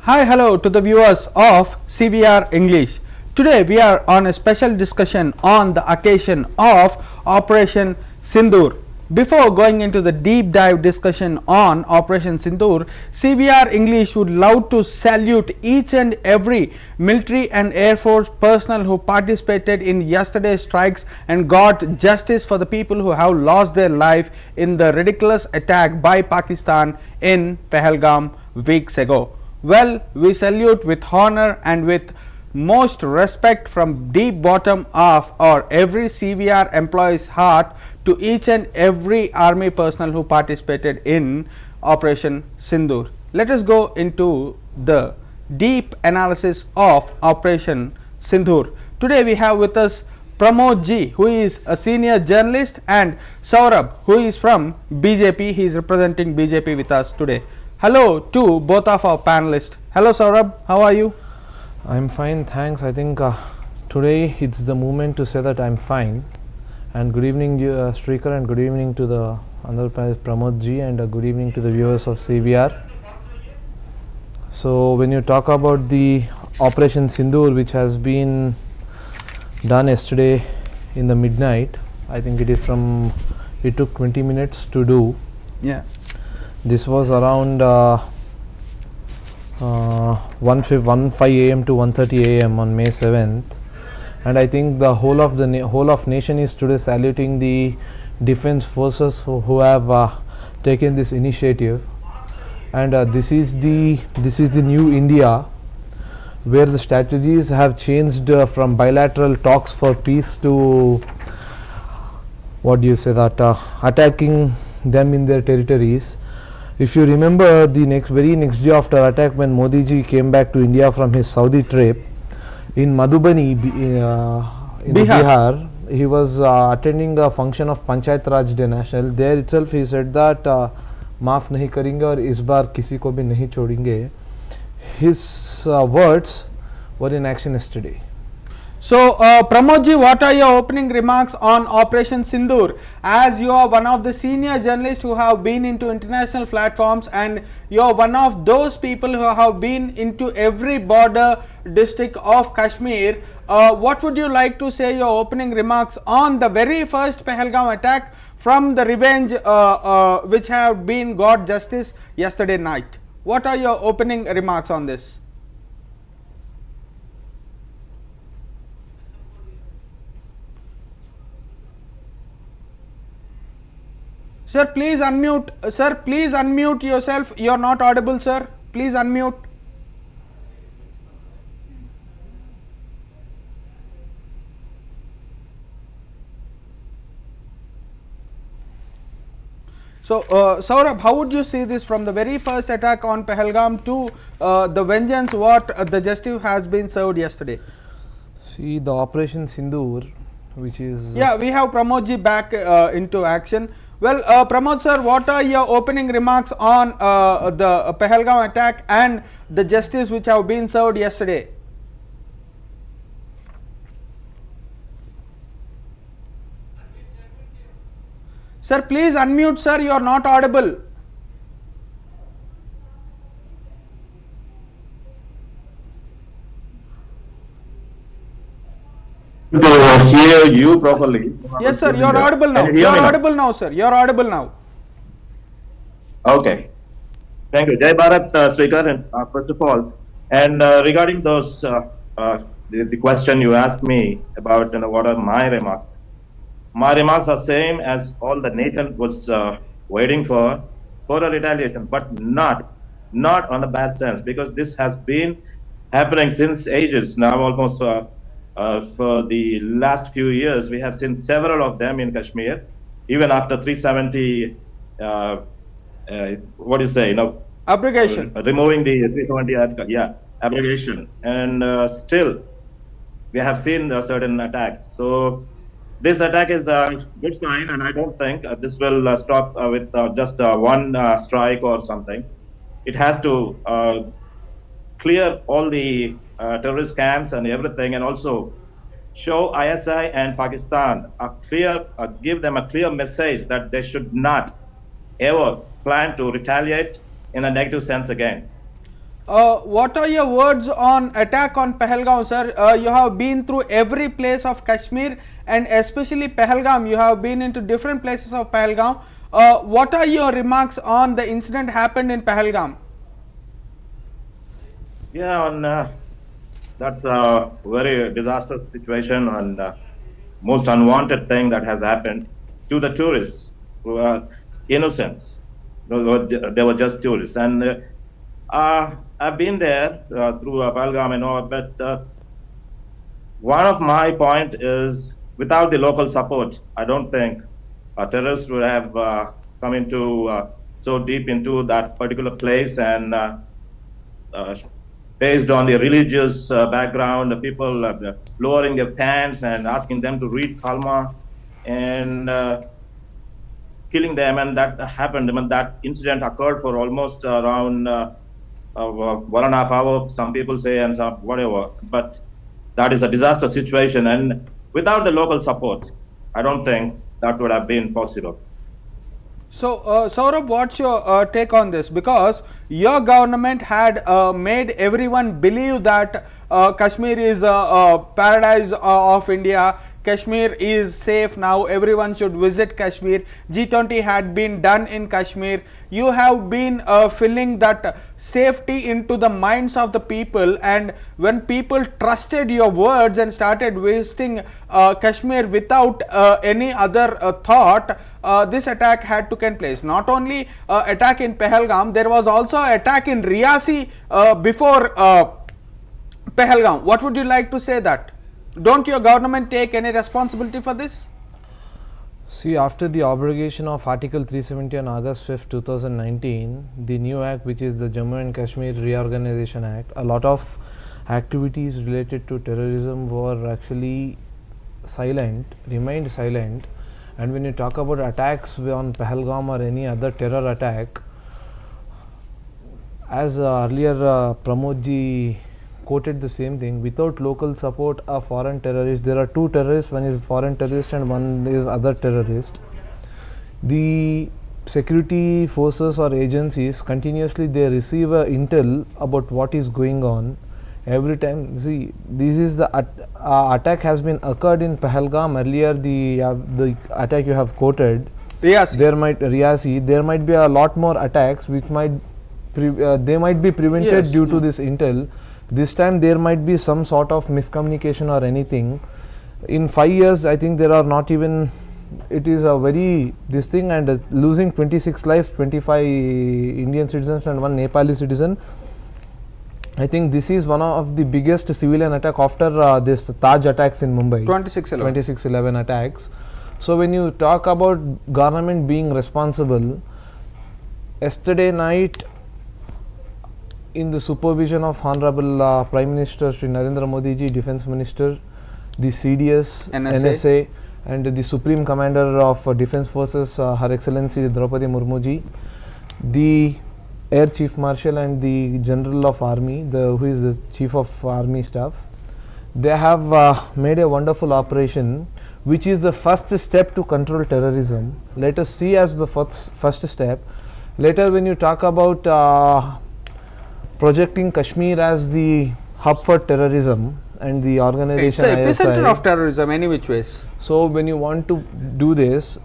Hi, hello to the viewers of CVR English. Today we are on a special discussion on the occasion of Operation Sindoor. Before going into the deep dive discussion on Operation Sindoor, CVR English would love to salute each and every military and air force personnel who participated in yesterday's strikes and got justice for the people who have lost their life in the ridiculous attack by Pakistan in Pahalgam weeks ago. Well, we salute with honor and with most respect from deep bottom of our every CVR employee's heart to each and every army personnel who participated in Operation Sindoor. Let us go into the deep analysis of Operation Sindoor. Today we have with us Pramod Ji, who is a senior journalist, and Saurabh, who is from BJP. He is representing BJP with us today. Hello to both of our panelists. Hello Saurabh, how are you? I'm fine, thanks. I think today it's the moment to say that I'm fine. And good evening, Srikar, and good evening to the other panelist Pramod Ji, and good evening to the viewers of CVR. So when you talk about the Operation Sindoor, which has been done yesterday in the midnight, I think it took 20 minutes to do. Yeah. This was around 1:05 a.m. to 1:30 a.m. on May 7th, and I think the whole of nation is today saluting the defense forces who have taken this initiative. And this is the new India, where the strategies have changed from bilateral talks for peace to attacking them in their territories. If you remember, the very next day after attack, when Modi ji came back to India from his Saudi trip, in Madhubani, in Bihar, he was attending a function of Panchayat Raj Day National. There itself he said that maaf nahi karenge aur is baar kisi ko bhi nahi chhodenge. His words were in action yesterday. So, Pramod Ji, what are your opening remarks on Operation Sindoor? As you are one of the senior journalists who have been into international platforms, and you are one of those people who have been into every border district of Kashmir, what would you like to say your opening remarks on the very first Pahalgam attack from the revenge which have been got justice yesterday night? What are your opening remarks on this? Sir, please unmute. Sir, please unmute yourself. You are not audible, sir. Please unmute. So, Saurabh, how would you see this from the very first attack on Pahalgam to the vengeance what the justice has been served yesterday? See, the Operation Sindoor, which is... Yeah, we have Pramod Ji back into action. Well, Pramod sir, what are your opening remarks on the Pahalgam attack and the justice which have been served yesterday? Sir, please unmute, sir. You are not audible. To hear you properly. Yes, sir. You are audible now. You are audible now, sir. You are audible now. Okay. Thank you. Jai Bharat, Srikar, and first of all, and regarding those the question you asked me about, what are my remarks? My remarks are same as all the nation was waiting for a retaliation, but not on the bad sense, because this has been happening since ages now, almost. For the last few years, we have seen several of them in Kashmir, even after 370, what do you say, abrogation. Removing the 370, abrogation. And still, we have seen certain attacks. So this attack is a good sign, and I don't think this will stop with just one strike or something. It has to clear all the terrorist camps and everything, and also show ISI and Pakistan give them a clear message that they should not ever plan to retaliate in a negative sense again. what are your words on attack on Pahalgam, sir? You have been through every place of Kashmir and especially Pahalgam. You have been into different places of Pahalgam. What are your remarks on the incident happened in Pahalgam? Yeah, that's a very disastrous situation and most unwanted thing that has happened to the tourists who are innocents. They were just tourists. And I've been there through Pahalgam and all, but one of my point is without the local support, I don't think terrorists would have come into so deep into that particular place and based on the religious background, the people lowering their pants and asking them to read Kalma and killing them, and that happened. I mean, that incident occurred for almost around 1.5 hours, some people say, and some whatever. But that is a disaster situation, and without the local support, I don't think that would have been possible. So, Saurabh, what's your take on this? Because your government had made everyone believe that Kashmir is a paradise of India. Kashmir is safe now. Everyone should visit Kashmir. G20 had been done in Kashmir. You have been filling that safety into the minds of the people, and when people trusted your words and started visiting Kashmir without any other thought, this attack had taken place. Not only attack in Pahalgam, there was also attack in Riyasi before Pahalgam. What would you like to say that? Don't your government take any responsibility for this? See, after the abrogation of Article 370 on August 5th, 2019, the new act, which is the Jammu and Kashmir Reorganization Act, a lot of activities related to terrorism were actually remained silent. And when you talk about attacks on Pahalgam or any other terror attack, as earlier Pramodji quoted the same thing, without local support of foreign terrorists, there are two terrorists, one is foreign terrorist and one is other terrorist. The security forces or agencies continuously they receive a intel about what is going on every time. See, this is the attack has been occurred in Pahalgam earlier, the attack you have quoted. Yes. There might be a lot more attacks which might they might be prevented Yes. due to this intel. This time there might be some sort of miscommunication or anything. In 5 years, I think there are not even, it is a very this thing, and losing 26 lives, 25 Indian citizens and one Nepali citizen. I think this is one of the biggest civilian attack after this Taj attacks in Mumbai. 26/11 attacks. So when you talk about government being responsible, yesterday night, in the supervision of Honorable Prime Minister Shri Narendra Modi ji, Defence Minister, the CDS, NSA and the Supreme Commander of Defence Forces, Her Excellency Draupadi Murmu ji, the Air Chief Marshal and the General of Army, who is the Chief of Army Staff, they have made a wonderful operation which is the first step to control terrorism. Let us see as the first step. Later when you talk about projecting Kashmir as the hub for terrorism and the organization it's a epicenter ISI. of terrorism any which ways. So when you want to do this,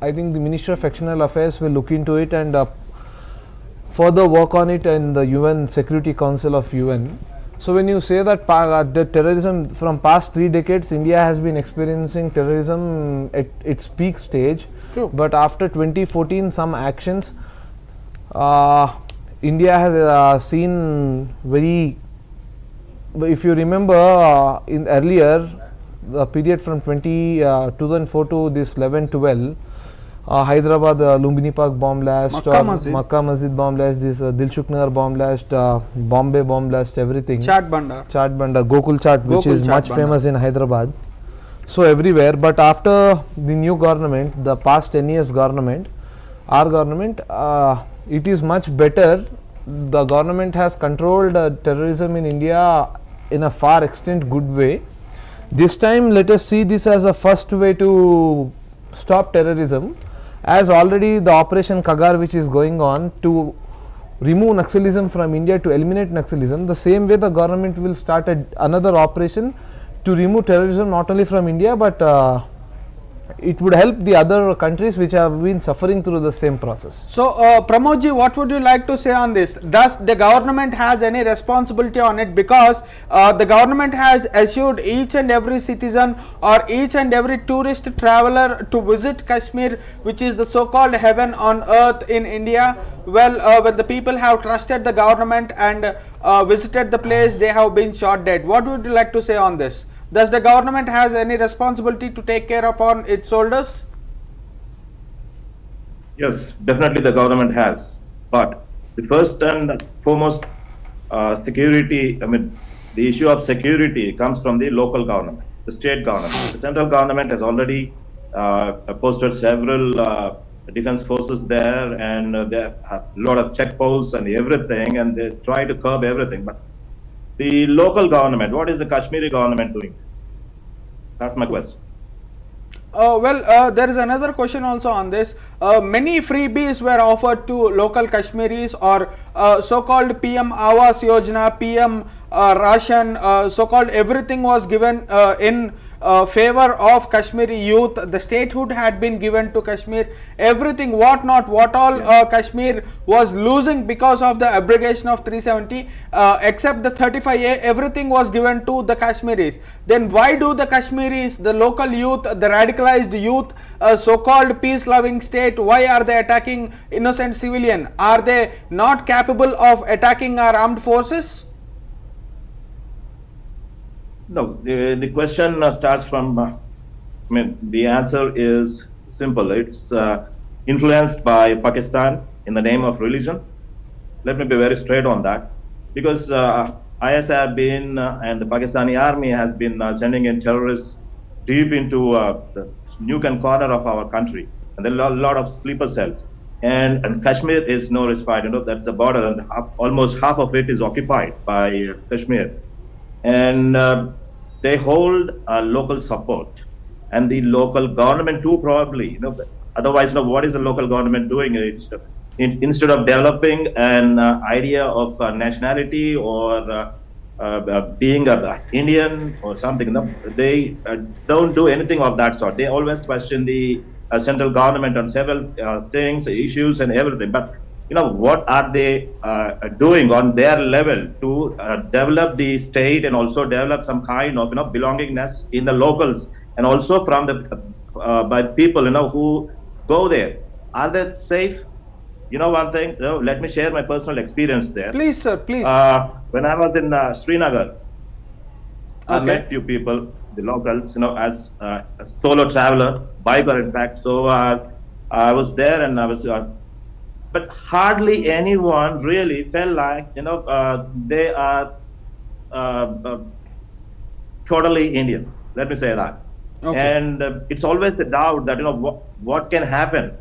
I think the Ministry of External Affairs will look into it and further work on it in the UN Security Council of UN. So when you say that the terrorism from past 3 decades, India has been experiencing terrorism at its peak stage. True. But after 2014 some actions, India has seen very, if you remember in earlier the period from 2004 to this 11-12, Hyderabad Lumbini Park bomb blast, Makkah Masjid bomb blast, this Dilshuk Nagar bomb blast, Bombay bomb blast, everything. Chaat Banda, Gokul Chaat, which is much famous in Hyderabad. So everywhere, but after the new government, the past 10 years government, our government, it is much better. The government has controlled terrorism in India in a far extent good way. This time let us see this as a first way to stop terrorism, as already the Operation Kagar which is going on to remove Naxalism from India, to eliminate Naxalism, the same way the government will start another operation to remove terrorism not only from India, but it would help the other countries which have been suffering through the same process. So, Pramodji, what would you like to say on this? Does the government has any responsibility on it? Because the government has assured each and every citizen or each and every tourist traveler to visit Kashmir, which is the so-called heaven on earth in India. Well, when the people have trusted the government and visited the place, they have been shot dead. What would you like to say on this? Does the government has any responsibility to take care upon its shoulders? Yes, definitely the government has. But the first and foremost security, the issue of security comes from the local government, the state government. The central government has already posted several defense forces there, and there are a lot of checkposts and everything, and they try to curb everything. But the local government, what is the Kashmiri government doing? That's my question. There is another question also on this. Many freebies were offered to local Kashmiris, or so-called PM Awas Yojana, PM Ration, so-called everything was given in favor of Kashmiri youth. The statehood had been given to Kashmir. Everything, what all Kashmir was losing because of the abrogation of 370, except the 35A, everything was given to the Kashmiris. Then why do the Kashmiris, the local youth, the radicalized youth, so-called peace-loving state, why are they attacking innocent civilian? Are they not capable of attacking our armed forces? No, the question starts from, the answer is simple. It's influenced by Pakistan in the name of religion. Let me be very straight on that. Because IS have been, and the Pakistani army has been sending in terrorists deep into the nook and corner of our country. And there are a lot of sleeper cells. And Kashmir is no respite. That's the border, and almost half of it is occupied by Kashmir. And they hold local support, and the local government too, probably. Otherwise, what is the local government doing? Instead of developing an idea of nationality or being an Indian or something, they don't do anything of that sort. They always question the central government on several things, issues, and everything. But what are they doing on their level to develop the state and also develop some kind of belongingness in the locals, and also from the by people who go there? Are they safe? One thing, let me share my personal experience there. Please, sir, please. When I was in Srinagar, I Okay. met few people, the locals, as a solo traveler, biker in fact. So I was there, and I was but hardly anyone really felt like they are totally Indian. Let me say that. Okay. And it's always the doubt that what can happen.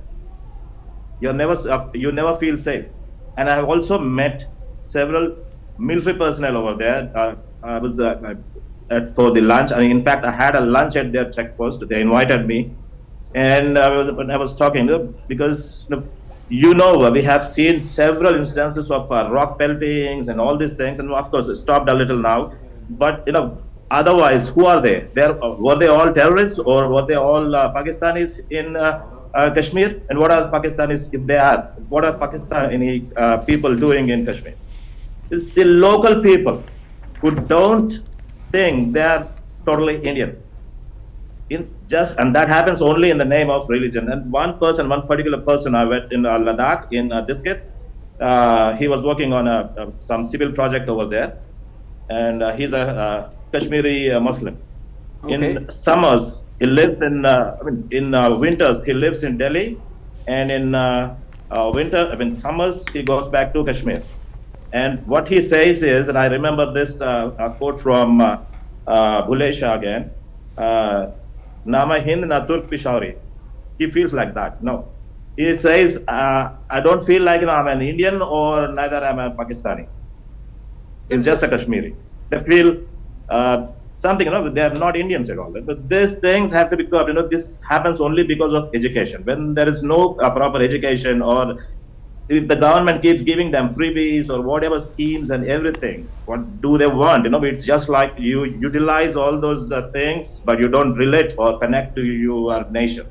You never feel safe. And I have also met several military personnel over there. I was for the lunch. In fact, I had a lunch at their checkpost. They invited me, and I was talking because. We have seen several instances of rock peltings and all these things, and of course it stopped a little now. But otherwise, who are they? Were they all terrorists, or were they all Pakistanis in Kashmir? And what are Pakistanis, if they are? What are Pakistani people doing in Kashmir? It's the local people who don't think they are totally Indian. And that happens only in the name of religion. And one particular person I met in Ladakh, in Diskit, he was working on some civil project over there, and he's a Kashmiri Muslim. Okay. In summers, he lives in winters, he lives in Delhi, and in summers, he goes back to Kashmir. And what he says is, and I remember this quote from Bhule Shah again, Nama Hind na Turk Peshawari. He feels like that. No. He says, I don't feel like I'm an Indian, or neither am I a Pakistani. It's just a Kashmiri. They feel something, they are not Indians at all. But these things have to be curbed. This happens only because of education. When there is no proper education, or if the government keeps giving them freebies or whatever schemes and everything, what do they want? It's just like you utilize all those things, but you don't relate or connect to your nation.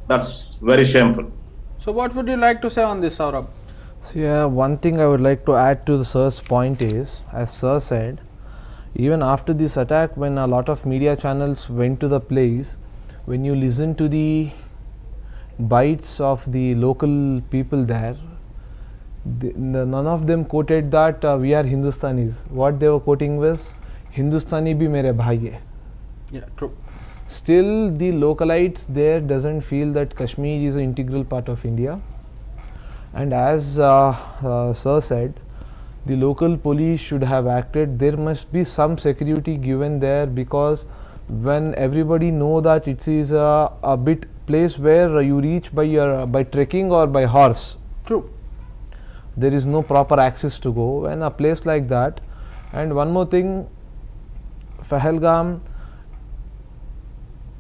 That's very shameful. So what would you like to say on this, Saurabh? So yeah, one thing I would like to add to the sir's point is, as sir said, even after this attack, when a lot of media channels went to the place, when you listen to the bites of the local people there, none of them quoted that we are Hindustanis. What they were quoting was, Hindustani bhi mere bhai hai. Yeah, true. Still, the localites there doesn't feel that Kashmir is an integral part of India. And as sir said, the local police should have acted. There must be some security given there, because when everybody know that it is a bit place where you reach by trekking or by horse, True. there is no proper access to go, and a place like that. And one more thing, Pahalgam,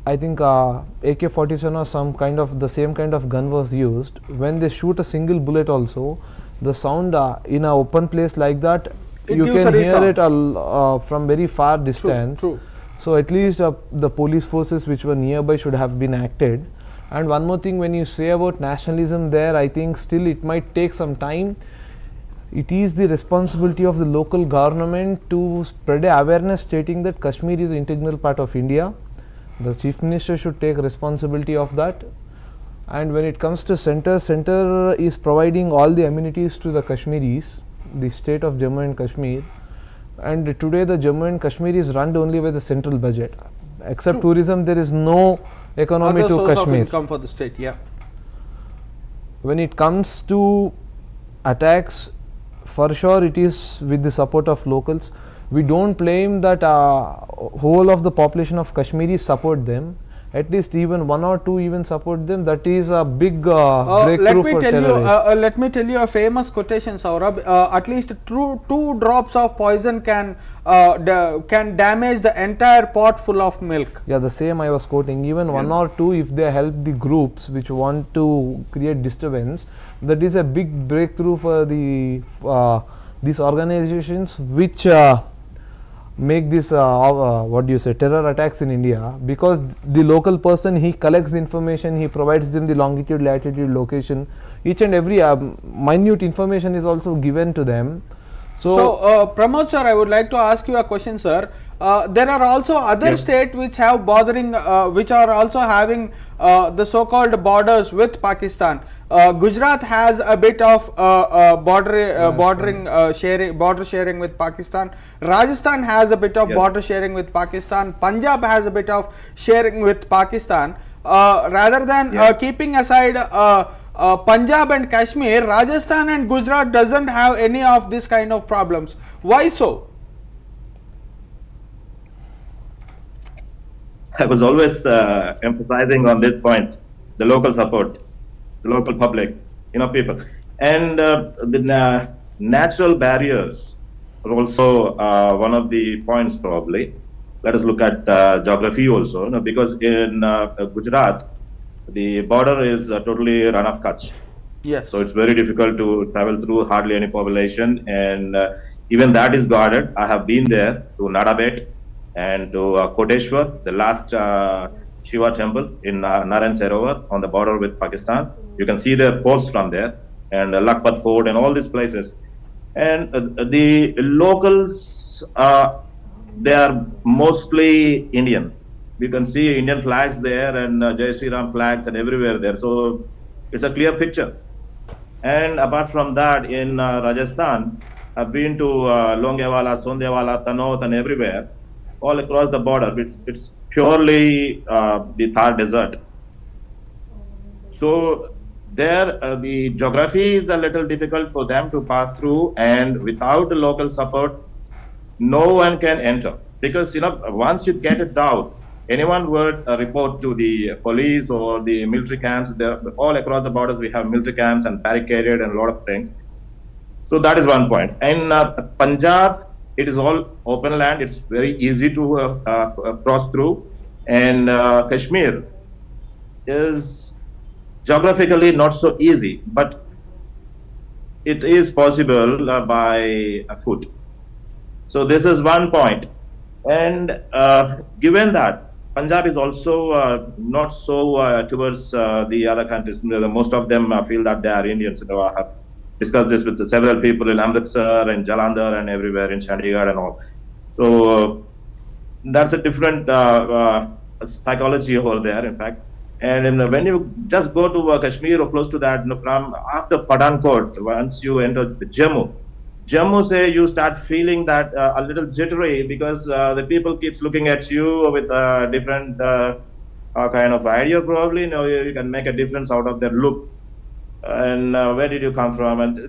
I think AK-47 or some kind of the same kind of gun was used. When they shoot a single bullet also, the sound in an open place like that, you can hear it from very far distance. True. So at least the police forces which were nearby should have been acted. And one more thing, when you say about nationalism there, I think still it might take some time. It is the responsibility of the local government to spread awareness stating that Kashmir is an integral part of India. The Chief Minister should take responsibility of that. And when it comes to center is providing all the amenities to the Kashmiris, the state of Jammu and Kashmir. And today the Jammu and Kashmir is run only by the central budget. Except tourism, there is no economy to Kashmir. Of income for the state, yeah. When it comes to attacks, for sure it is with the support of locals. We don't blame that whole of the population of Kashmiris support them. At least even one or two even support them. That is a big breakthrough for terrorists. Let me tell you a famous quotation, Saurabh. At least two drops of poison can damage the entire pot full of milk. Yeah, the same I was quoting. Even one or two, if they help the groups which want to create disturbance, that is a big breakthrough for the these organizations which make this terror attacks in India, because the local person, he collects the information, he provides them the longitude, latitude, location, each and every minute information is also given to them. So Pramod sir, I would like to ask you a question, sir. There are also other states which have which are also having the so-called borders with Pakistan. Gujarat has a bit of border sharing with Pakistan. Rajasthan has a bit of border sharing with Pakistan. Punjab has a bit of sharing with Pakistan. Rather than keeping aside Punjab and Kashmir, Rajasthan and Gujarat doesn't have any of this kind of problems. Why so? I was always emphasizing on this point, the local support, the local public, people. And the natural barriers are also one of the points probably. Let us look at geography also, because in Gujarat, the border is totally run of Kutch. Yes. So it's very difficult to travel through, hardly any population, and even that is guarded. I have been there to Nadabet and to Koteshwar, the last Shiva temple in Narayan Sarovar on the border with Pakistan. You can see the posts from there, and Lakhpat Fort and all these places. And the locals, they are mostly Indian. You can see Indian flags there and Jai Sri Ram flags and everywhere there. So it's a clear picture. And apart from that, in Rajasthan, I've been to Longewala, Sondewala, Tanot and everywhere, all across the border. It's purely the Thar desert. So there, the geography is a little difficult for them to pass through, and without the local support, no one can enter. Because, once you get it out, anyone would report to the police or the military camps. All across the borders, we have military camps and barricaded and a lot of things. So that is one point. In Punjab, it is all open land. It's very easy to cross through. And Kashmir is geographically not so easy. But it is possible by foot. So this is one point. And given that Punjab is also not so towards the other countries, most of them feel that they are Indians. I have discussed this with several people in Amritsar and Jalandhar and everywhere in Chandigarh and all. So that's a different psychology over there, in fact. And when you just go to Kashmir or close to that, from after Padankot, once you enter Jammu, say you start feeling that a little jittery because the people keeps looking at you with a different kind of idea. Probably, you can make a difference out of their look. And where did you come from? And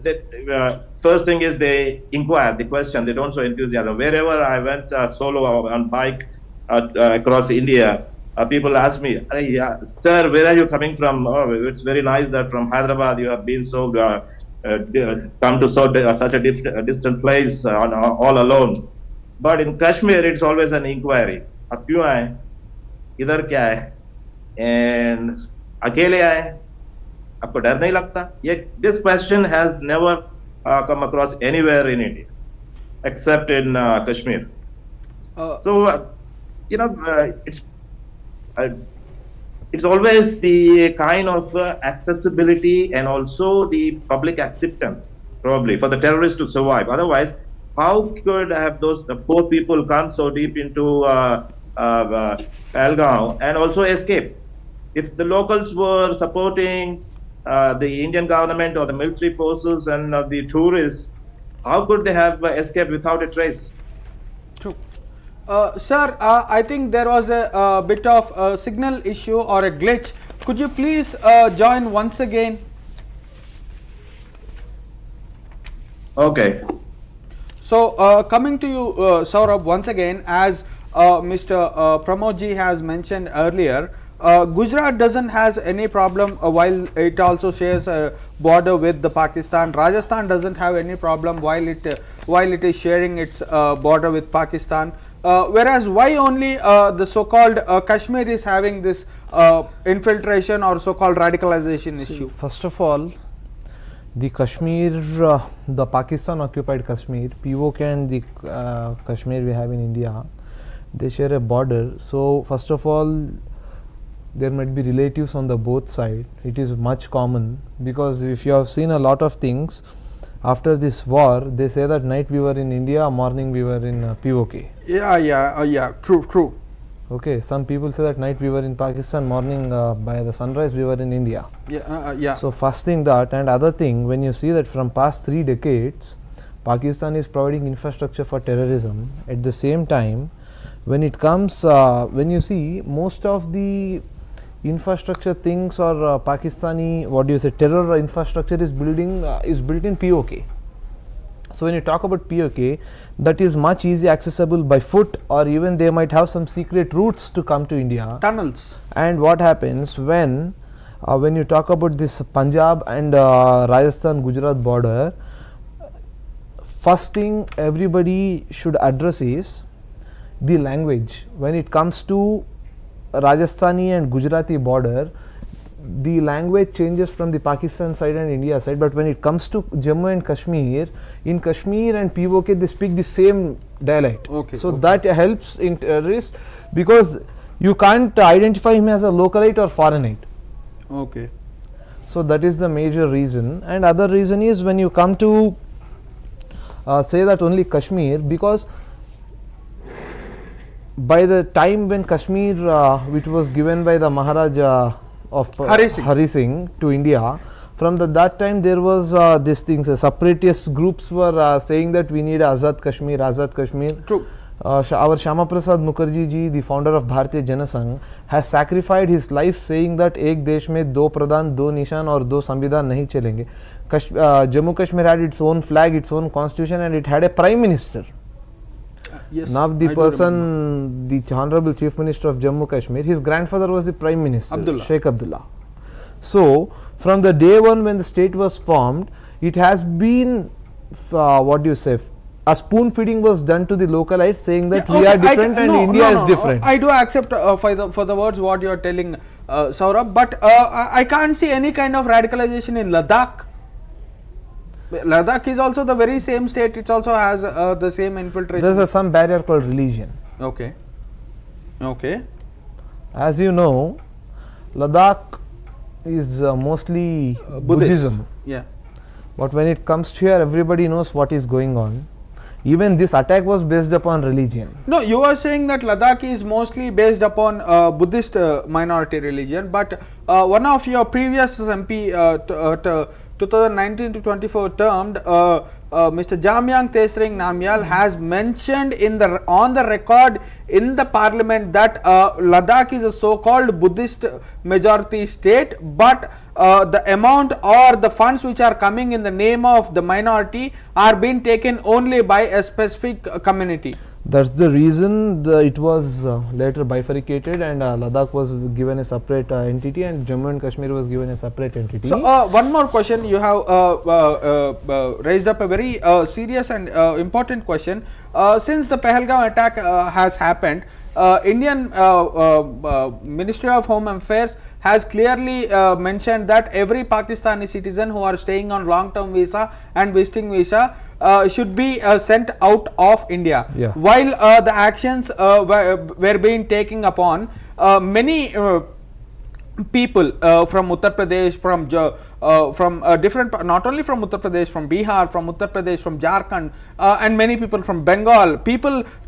first thing is they inquire the question. They don't show enthusiasm. Wherever I went solo on bike across India, people ask me, sir, where are you coming from? Oh, it's very nice that from Hyderabad you have been so come to such a distant place all alone. But in Kashmir, it's always an inquiry. आप क्यों आए? इधर क्या है? And अकेले आए? आपको डर नहीं लगता? This question has never come across anywhere in India, except in Kashmir. So, it's always the kind of accessibility and also the public acceptance, probably, for the terrorists to survive. Otherwise, how could have those poor people come so deep into Pahalgam and also escape? If the locals were supporting the Indian government or the military forces and the tourists, how could they have escaped without a trace? True. Sir, I think there was a bit of a signal issue or a glitch. Could you please join once again? Okay. So, coming to you, Saurabh, once again, as Mr. Pramodji has mentioned earlier, Gujarat doesn't has any problem while it also shares a border with the Pakistan. Rajasthan doesn't have any problem while it is sharing its border with Pakistan. Whereas why only the so-called Kashmir is having this infiltration or so-called radicalization issue? First of all, the Kashmir, the Pakistan occupied Kashmir, POK and the Kashmir we have in India, they share a border. So first of all, there might be relatives on the both side. It is much common because if you have seen a lot of things, after this war, they say that night we were in India, morning we were in POK. Yeah, true. Okay, some people say that night we were in Pakistan, morning by the sunrise we were in India. Yeah. So first thing that, and other thing, when you see that from past 3 decades, Pakistan is providing infrastructure for terrorism. At the same time, when it comes, when you see most of the infrastructure things or Pakistani, terror infrastructure is built in POK. So when you talk about POK, that is much easy accessible by foot, or even they might have some secret routes to come to India. Tunnels. And what happens when you talk about this Punjab and Rajasthan Gujarat border, first thing everybody should address is the language. When it comes to Rajasthani and Gujarati border, the language changes from the Pakistan side and India side, but when it comes to Jammu and Kashmir, in Kashmir and POK they speak the same dialect. That helps in terrorists because you can't identify him as a localite or foreignite. Okay. So that is the major reason. And other reason is when you come to say that only Kashmir, because by the time when Kashmir, which was given by the Maharaja of Hari Singh to India, from that time there was these things, separatist groups were saying that we need Azad Kashmir. True. Our Shyama Prasad Mukherjee ji, the founder of Bharatiya Jana Sangh, has sacrificed his life saying that ek desh mein do pradhan, do nishan aur do samvidhan nahi chalenge. Jammu Kashmir had its own flag, its own constitution, and it had a prime minister. Yes, now the person, the Honorable Chief Minister of Jammu Kashmir, his grandfather was the Prime Minister, Sheikh Abdullah. So from the day one when the state was formed, it has been, a spoon feeding was done to the localites, saying that we are different and India is different. I do accept for the words what you are telling, Saurabh, but I can't see any kind of radicalization in Ladakh. Ladakh is also the very same state. It also has the same infiltration. There's some barrier called religion. Okay. Okay. As you know, Ladakh is mostly Buddhist. Buddhism. Yeah. But when it comes to here, everybody knows what is going on. Even this attack was based upon religion. No, you are saying that Ladakh is mostly based upon Buddhist minority religion, but one of your previous MP 2019 to 24 termed Mr. Jamyang Tesring Namgyal has mentioned on the record in the parliament that Ladakh is a so-called Buddhist majority state, but the amount or the funds which are coming in the name of the minority are being taken only by a specific community. That's the reason it was later bifurcated, and Ladakh was given a separate entity, and Jammu and Kashmir was given a separate entity. So one more question, you have raised up a very serious and important question. Since the Pahalgam attack has happened, Indian Ministry of Home Affairs has clearly mentioned that every Pakistani citizen who are staying on long-term visa and visiting visa should be sent out of India. Yeah. While the actions were being taken upon, many people from Uttar Pradesh, from different, not only from Uttar Pradesh, from Bihar, from Uttar Pradesh, from Jharkhand, and many people from Bengal,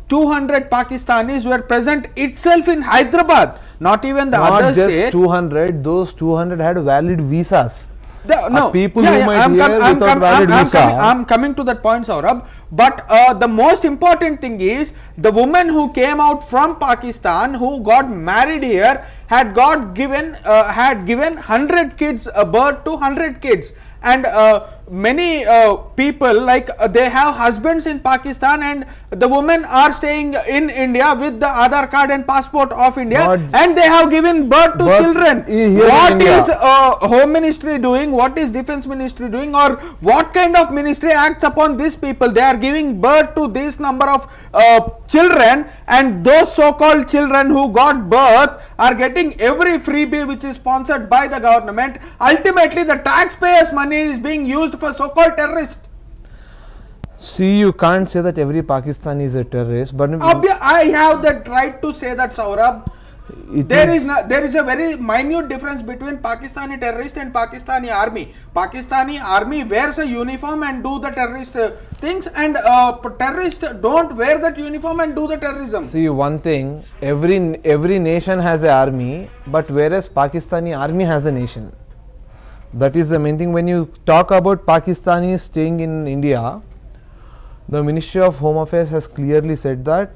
200 Pakistanis were present itself in Hyderabad, not even the Not other just state. 200, those 200 had valid visas. No, people who might hear without valid visa. I'm coming to that point, Saurabh. But the most important thing is the woman who came out from Pakistan, who got married here, had given 100 kids, birth to 100 kids, and many people, like they have husbands in Pakistan, and the women are staying in India with the Aadhaar card and passport of India, and they have given birth to children. What is Home Ministry doing? What is Defense Ministry doing? Or what kind of ministry acts upon these people? They are giving birth to this number of children, and those so-called children who got birth are getting every freebie which is sponsored by the government. Ultimately, the taxpayers' money is being used for so-called terrorists. See, you can't say that every Pakistani is a terrorist, but I have the right to say that, Saurabh. There is a very minute difference between Pakistani terrorist and Pakistani army. Pakistani army wears a uniform and do the terrorist things, and terrorists don't wear that uniform and do the terrorism. See, one thing, every nation has an army, but whereas Pakistani army has a nation. That is the main thing. When you talk about Pakistanis staying in India, the Ministry of Home Affairs has clearly said that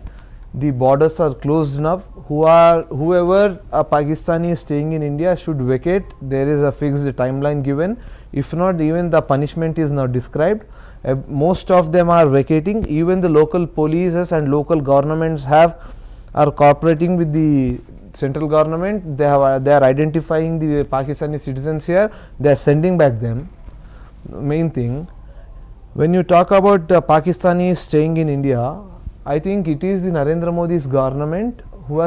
the borders are closed enough. Whoever a Pakistani is staying in India should vacate. There is a fixed timeline given. If not, even the punishment is not described. Most of them are vacating. Even the local polices and local governments are cooperating with the central government. They are identifying the Pakistani citizens here. They are sending back them. Main thing, when you talk about Pakistanis staying in India, I think it is the Narendra Modi's government who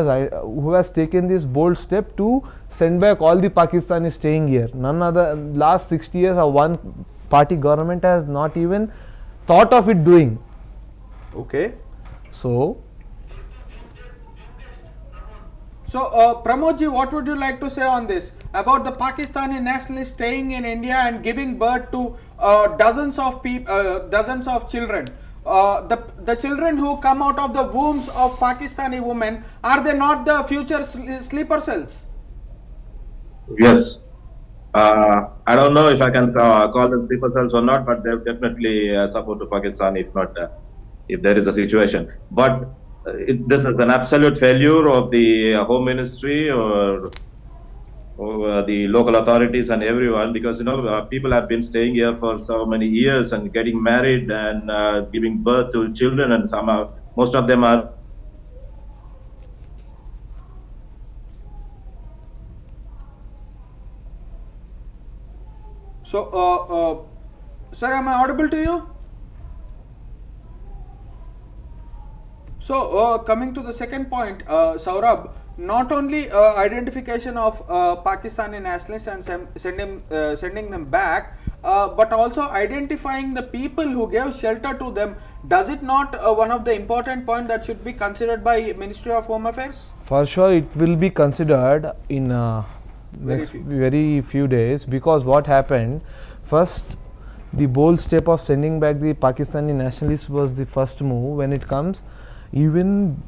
has taken this bold step to send back all the Pakistanis staying here. None other, last 60 years of one party government has not even thought of it doing. Okay. So Pramodji, what would you like to say on this about the Pakistani nationalists staying in India and giving birth to dozens of children? The children who come out of the wombs of Pakistani women, are they not the future sleeper cells? Yes. I don't know if I can call them sleeper cells or not, but they're definitely support to Pakistan if there is a situation. But this is an absolute failure of the Home Ministry or the local authorities and everyone, because people have been staying here for so many years and getting married and giving birth to children, and most of them are. So, sir, am I audible to you? So, coming to the second point, Saurabh, not only identification of Pakistani nationalists and sending them back, but also identifying the people who gave shelter to them. Does it not one of the important point that should be considered by Ministry of Home Affairs? For sure, it will be considered in next very few days, because what happened first, the bold step of sending back the Pakistani nationalists was the first move. When it comes, even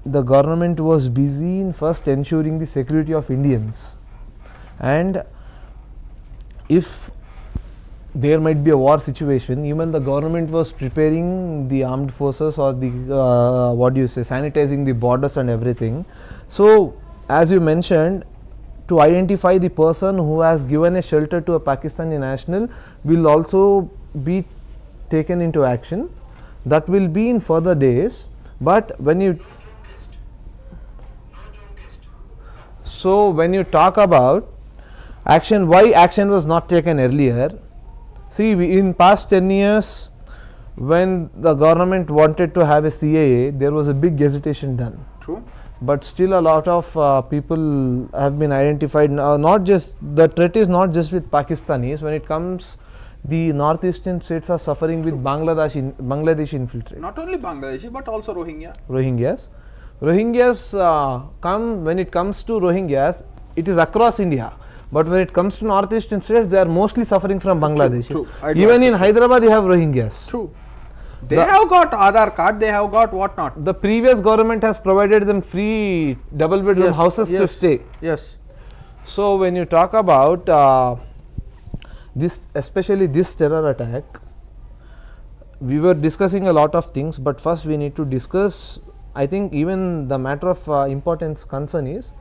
the government was busy in first ensuring the security of Indians, and if there might be a war situation, even the government was preparing the armed forces or the sanitizing the borders and everything. So as you mentioned, to identify the person who has given a shelter to a Pakistani national will also be taken into action. That will be in further days. But when you talk about action, why action was not taken earlier? See, in past 10 years, when the government wanted to have a CAA, there was a big hesitation done. True. But still a lot of people have been identified. Not just, the threat is not just with Pakistanis. When it comes, the northeastern states are suffering with Bangladesh infiltrate. Not only Bangladeshi but also Rohingyas come, when it comes to Rohingyas, it is across India. But when it comes to northeastern states, they are mostly suffering from Bangladesh. True. Even in Hyderabad, you have Rohingyas. True. They have got Aadhaar card, they have got what not. The previous government has provided them free double bedroom houses to stay. Yes. So when you talk about this, especially this terror attack, we were discussing a lot of things, but first we need to discuss, I think even the matter of importance concern is,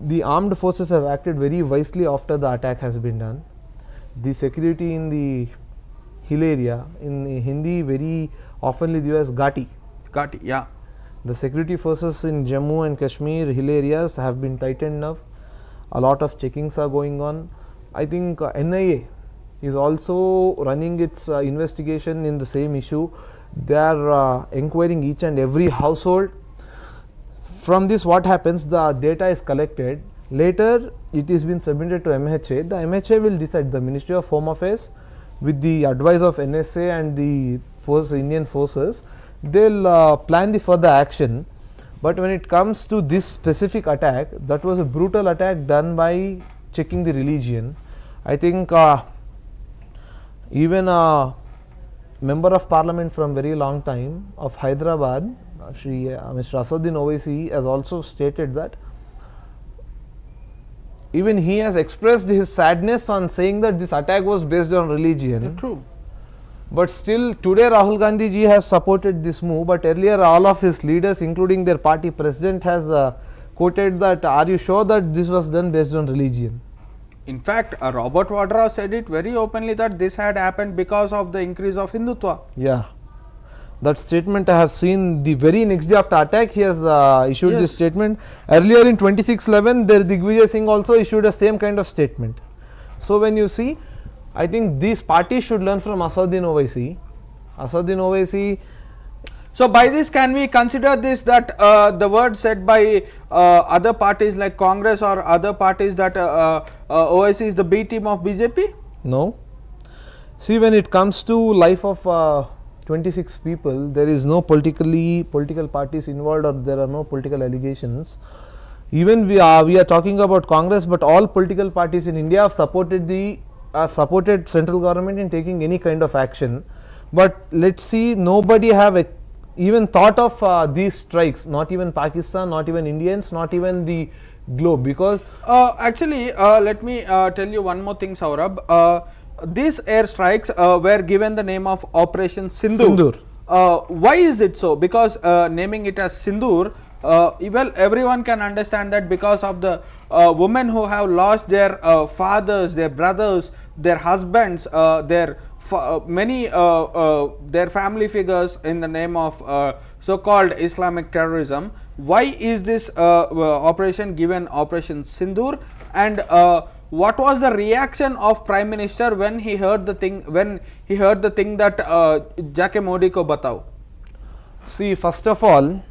the armed forces have acted very wisely after the attack has been done. The security in the hill area, in Hindi very oftenly used as Ghati. Yeah. The security forces in Jammu and Kashmir hill areas have been tightened up. A lot of checkings are going on. I think NIA is also running its investigation in the same issue. They are inquiring each and every household. From this, what happens, the data is collected, later it is been submitted to MHA. The MHA will decide, the Ministry of Home Affairs with the advice of NSA and the Indian forces, they will plan the further action. But when it comes to this specific attack, that was a brutal attack done by checking the religion. I think even a member of parliament from very long time of Hyderabad, Mr. Asaduddin Owaisi, has also stated that even he has expressed his sadness on saying that this attack was based on religion. True. But still today Rahul Gandhi ji has supported this move, but earlier all of his leaders, including their party president, has quoted that, are you sure that this was done based on religion? In fact, Robert Vadra said it very openly that this had happened because of the increase of Hindutva. Yeah. That statement I have seen the very next day after attack, he has issued this statement. Earlier in 26/11, Digvijay Singh also issued a same kind of statement. So when you see, I think these parties should learn from Asaduddin Owaisi. Asaduddin Owaisi. So by this, can we consider this that the word said by other parties like Congress or other parties that Owaisi is the B team of BJP? No. See, when it comes to life of 26 people, there is no political parties involved, or there are no political allegations. Even we are talking about Congress, but all political parties in India have supported central government in taking any kind of action. But let's see, nobody have even thought of these strikes, not even Pakistan, not even Indians, not even the globe, because actually let me tell you one more thing, Saurabh. These air strikes were given the name of Operation Sindoor. Why is it so? Because naming it as Sindoor, well, everyone can understand that because of the women who have lost their fathers, their brothers, their husbands, their family figures in the name of so-called Islamic terrorism. Why is this operation given Operation Sindoor? And what was the reaction of Prime Minister when he heard the thing? That Jaake Modi ko batao. See, first of all,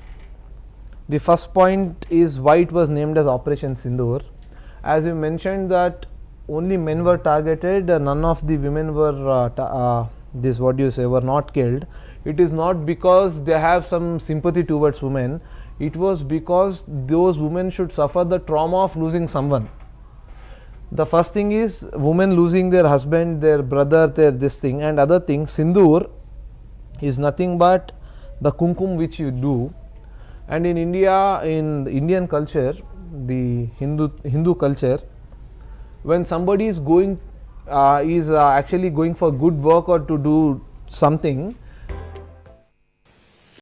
the first point is why it was named as Operation Sindoor. As you mentioned that only men were targeted, none of the women were were not killed, it is not because they have some sympathy towards women, it was because those women should suffer the trauma of losing someone. The first thing is women losing their husband, their brother, their this thing, and other thing, sindoor is nothing but the kumkum which you do. And in India, in the Indian culture, the Hindu culture, when somebody is going actually going for good work or to do something,